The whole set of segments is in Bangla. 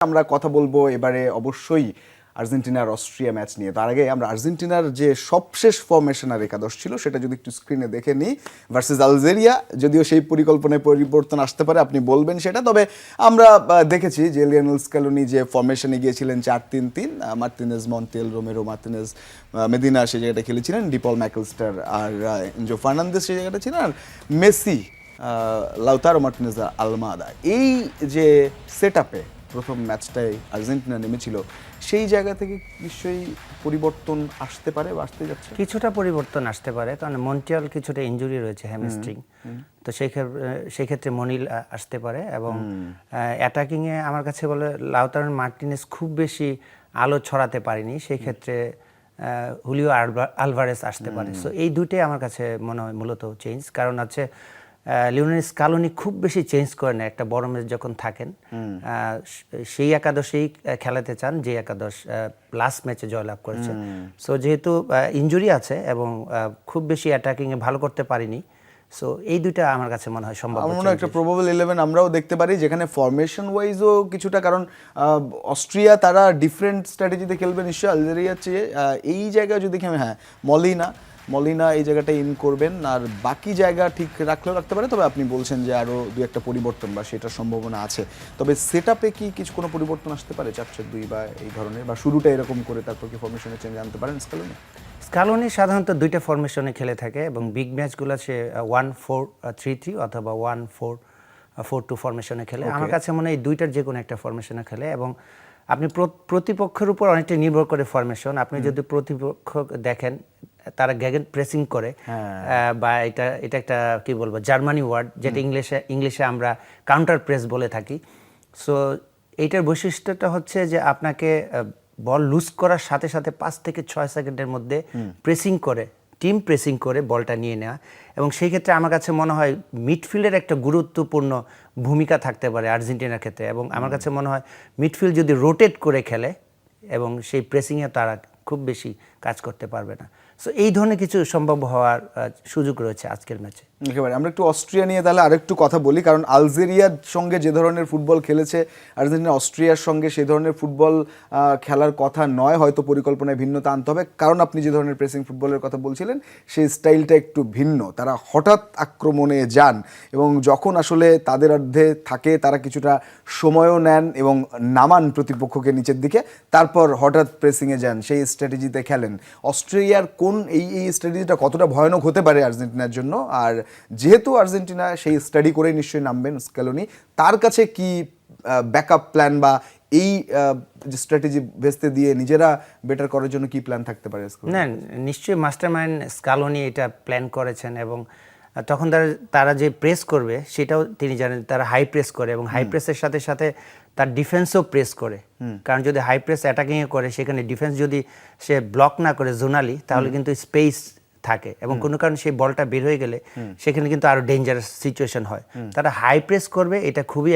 আমরা কথা বলবো এবারে অবশ্যই আর্জেন্টিনার অস্ট্রিয়া ম্যাচ নিয়ে। তার আগে আমরা আর্জেন্টিনার যে সবশেষ ফরমেশনার একাদশ ছিল সেটা যদি একটু স্ক্রিনে দেখে নিই, ভার্সেস আলজেরিয়া। যদিও সেই পরিকল্পনায় পরিবর্তন আসতে পারে, আপনি বলবেন সেটা। তবে আমরা দেখেছি যে লিওনেল স্ক্যালোনি যে ফরমেশনে গিয়েছিলেন 4-3-3, Martinez, Montiel, Romero Martinez, Medina সেই জায়গাটা খেলেছিলেন, ডিপল ম্যাকঅ্যালিস্টার আর এনজো ফার্নান্দেজ সেই জায়গাটা ছিলেন, আর মেসি, লাউতারো মার্টিনেজ, আলমাদা। এই যে সেট আপে প্রথম ম্যাচটায় আর্জেন্টিনা নেমেছিল, সেই জায়গা থেকে নিশ্চয়ই পরিবর্তন আসতে পারে বা আসতে যাচ্ছে। কিছুটা পরিবর্তন আসতে পারে, কারণ মন্টিয়াল কিছুটা ইনজুরি রয়েছে, হ্যামস্ট্রিং। তো সেই ক্ষেত্রে মনিল আসতে পারে। এবং অ্যাটাকিংয়ে আমার কাছে বলে লাউতারো মার্টিনেজ খুব বেশি আলো ছড়াতে পারেনি, সেই ক্ষেত্রে হুলিও আলভারেজ আসতে পারে। সো এই দুইটাই আমার কাছে মনে হয় মূলত চেঞ্জ। কারণ হচ্ছে লিওনেল স্কালোনি খুব বেশি চেঞ্জ করে না একটা বড় ম্যাচ যখন থাকেন, সেই একাদশেই খেলাতে চান যে একাদশ লাস্ট ম্যাচে জয়লাভ করেছে। সো যেহেতু ইনজুরি আছে এবং খুব বেশি অ্যাটাকিংয়ে ভালো করতে পারিনি, সো এই দুইটা আমার কাছে মনে হয় সম্ভব। আমার মনে হয় একটা প্রবাবল 11 আমরাও দেখতে পারি, যেখানে ফরমেশন ওয়াইজও কিছুটা, কারণ অস্ট্রিয়া তারা ডিফারেন্ট স্ট্র্যাটেজিতে খেলবে নিশ্চয়ই আলজেরিয়ার চেয়ে। এই জায়গায় যদি আমি মলিনা এই জায়গাটা ইন করবেন, আর বাকি জায়গা ঠিক রাখলেও রাখতে পারে। তবে আপনি বলছেন যে আরও দু একটা পরিবর্তন বা সেটার সম্ভাবনা আছে। তবে সেট আপে কি কিছু কোনো পরিবর্তন আসতে পারে 4-4-2 বা এই ধরনের, বা শুরুটা এরকম করে তারপর কি ফরমেশনে চেঞ্জ আনতে পারেন স্কালোনি? স্কালোনি সাধারণত দুইটা ফরমেশনে খেলে থাকে এবং বিগ ম্যাচগুলো সে 1-4-3-3 অথবা 1-4-4-2 ফরমেশনে খেলে। আমার কাছে মনে হয় এই দুইটার যে কোনো একটা ফরমেশনে খেলে। এবং আপনি প্রতিপক্ষের উপর অনেকটা নির্ভর করে ফরমেশন। আপনি যদি প্রতিপক্ষ দেখেন তারা গ্যাগেন প্রেসিং করে, বা এটা একটা কি বলবো জার্মানি ওয়ার্ড, যেটা ইংলিশে আমরা কাউন্টার প্রেস বলে থাকি। সো এইটার বৈশিষ্ট্যটা হচ্ছে যে আপনাকে বল লুজ করার সাথে সাথে 5 থেকে 6 সেকেন্ডের মধ্যে টিম প্রেসিং করে বলটা নিয়ে নেওয়া। এবং সেই ক্ষেত্রে আমার কাছে মনে হয় মিডফিল্ডের একটা গুরুত্বপূর্ণ ভূমিকা থাকতে পারে আর্জেন্টিনার ক্ষেত্রে। এবং আমার কাছে মনে হয় মিডফিল্ড যদি রোটেট করে খেলে এবং সেই প্রেসিংয়ে তারা খুব বেশি কাজ করতে পারবে না। সো এই ধরনের কিছু সম্ভব হওয়ার সুযোগ রয়েছে আজকের ম্যাচে। একেবারে আমরা একটু অস্ট্রিয়া নিয়ে তাহলে আরেকটু কথা বলি, কারণ আলজেরিয়ার সঙ্গে যে ধরনের ফুটবল খেলেছে আর্জেন্টিনা, অস্ট্রিয়ার সঙ্গে সেই ধরনের ফুটবল খেলার কথা নয়। হয়তো পরিকল্পনায় ভিন্নতা আনতে হবে, কারণ আপনি যে ধরনের প্রেসিং ফুটবলের কথা বলছিলেন সেই স্টাইলটা একটু ভিন্ন। তারা হঠাৎ আক্রমণে যান এবং যখন আসলে তাদের অর্ধে থাকে তারা কিছুটা সময়ও নেন এবং নামান প্রতিপক্ষকে নিচের দিকে, তারপর হঠাৎ প্রেসিংয়ে যান, সেই স্ট্র্যাটেজিতে খেলেন। অস্ট্রেলিয়ার কোন এই স্ট্র্যাটেজিটা কতটা ভয়ানক হতে পারে আর্জেন্টিনার জন্য? আর যেহেতু আর্জেন্টিনা সেই স্টাডি করেই নিশ্চয়ই নামবেন স্ক্যালোনি, তার কাছে কি ব্যাকআপ প্ল্যান বা এই স্ট্র্যাটেজি ভেস্তে দিয়ে নিজেরা বেটার করার জন্য কি প্ল্যান থাকতে পারে? না, নিশ্চয়ই মাস্টারমাইন্ড স্ক্যালোনি এটা প্ল্যান করেছেন। এবং তখন তারা যে প্রেস করবে সেটাও তিনি জানেন। তারা হাই প্রেস করে এবং হাই প্রেসের সাথে সাথে তার ডিফেন্সও প্রেস করে। কারণ যদি হাই প্রেস অ্যাটাকিংয়ে করে, সেখানে ডিফেন্স যদি সে ব্লক না করে জোনালি, তাহলে কিন্তু স্পেস থাকে এবং কোনো কারণে সেই বলটা বের হয়ে গেলে সেখানে কিন্তু আরো ডেঞ্জারাস সিচুয়েশন হয়। তারা হাই প্রেস করবে, এটা খুবই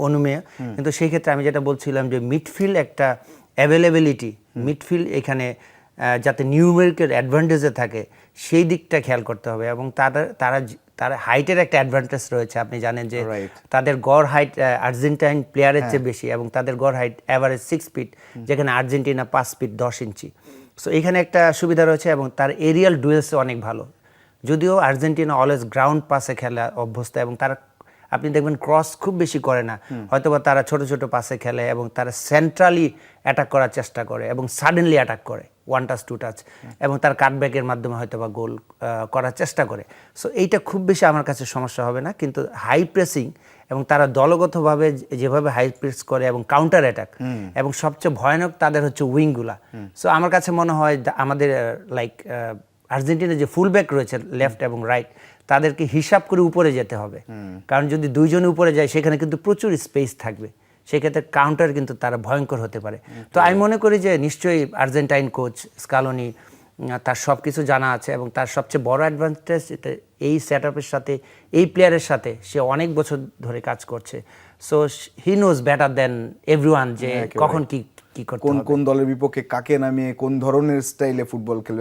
অনুমেয়। কিন্তু সেই ক্ষেত্রে আমি যেটা বলছিলাম যে মিডফিল্ড একটা অ্যাভেলেবিলিটি, মিডফিল্ড এখানে যাতে নিউমেরিক্যাল অ্যাডভান্টেজে থাকে সেই দিকটা খেয়াল করতে হবে। এবং তারা হাইটের একটা অ্যাডভান্টেজ রয়েছে। আপনি জানেন যে তাদের গড় হাইট আর্জেন্টাইন প্লেয়ারের চেয়ে বেশি, এবং তাদের গড় হাইট অ্যাভারেজ 6 ফিট, যেখানে আর্জেন্টিনা 5 ফিট 10 ইঞ্চি। সো এখানে একটা সুবিধা রয়েছে। এবং তার এরিয়াল ডুয়েলসে অনেক ভালো, যদিও আর্জেন্টিনা অলওয়েজ গ্রাউন্ড পাসে খেলা অভ্যস্ত। এবং তারা আপনি দেখবেন ক্রস খুব বেশি করে না, হয়তোবা তারা ছোট ছোট পাসে খেলে এবং তারা সেন্ট্রালি অ্যাটাক করার চেষ্টা করে এবং সাডেনলি অ্যাটাক করে, 1 টাচ 2 টাচ, এবং তার কাটব্যাকের মাধ্যমে হয়তোবা গোল করার চেষ্টা করে। সো এইটা খুব বেশি আমার কাছে সমস্যা হবে না। কিন্তু হাই প্রেসিং এবং তারা দলগতভাবে যেভাবে হাই প্রেস করে এবং কাউন্টার অ্যাটাক, এবং সবচেয়ে ভয়ানক তাদের হচ্ছে উইংগুলা। সো আমার কাছে মনে হয় আমাদের আর্জেন্টিনার যে ফুলব্যাক রয়েছে লেফট এবং রাইট, তাদেরকে হিসাব করে উপরে যেতে হবে। কারণ যদি দুইজনে উপরে যায় সেখানে কিন্তু প্রচুর স্পেস থাকবে, সেক্ষেত্রে কাউন্টার কিন্তু তারা ভয়ঙ্কর হতে পারে। তো আমি মনে করি যে নিশ্চয়ই আর্জেন্টাইন কোচ স্কালোনি তার সব কিছু জানা আছে, এবং তার সবচেয়ে বড় অ্যাডভান্টেজ এই সেট আপের সাথে, এই প্লেয়ারের সাথে সে অনেক বছর ধরে কাজ করছে। So he knows better then everyone যে কখন কি করতে হবে, কোন দলের বিপক্ষে কাকে নামিয়ে কোন ধরনের স্টাইলে ফুটবল খেলবে।